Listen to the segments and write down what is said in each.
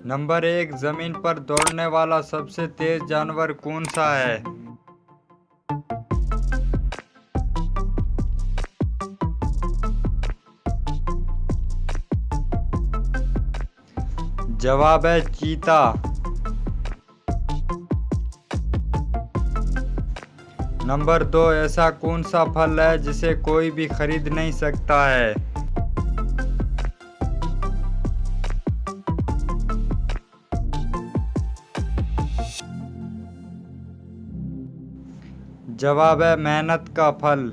Number 1, जमीन पर दौड़ने वाला सबसे तेज जानवर कौन सा है? जवाब है चीता। नंबर 2, ऐसा कौन सा फल है जिसे कोई भी खरीद नहीं सकता है? जवाब है मेहनत का फल।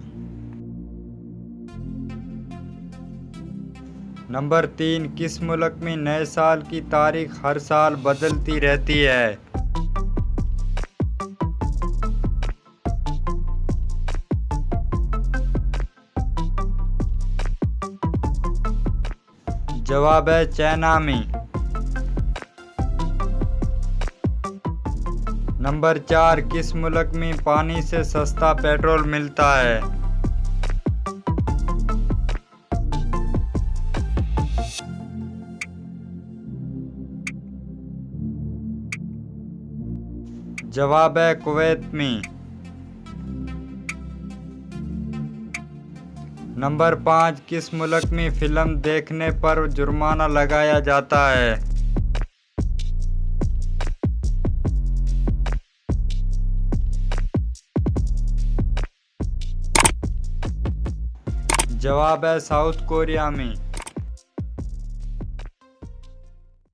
नंबर 3, किस मुल्क में नए साल की तारीख हर साल बदलती रहती है? जवाब है चाइना में। नंबर 4, किस मुल्क में पानी से सस्ता पेट्रोल मिलता है? जवाब है कुवैत में। नंबर 5, किस मुल्क में फिल्म देखने पर जुर्माना लगाया जाता है? जवाब है साउथ कोरिया में।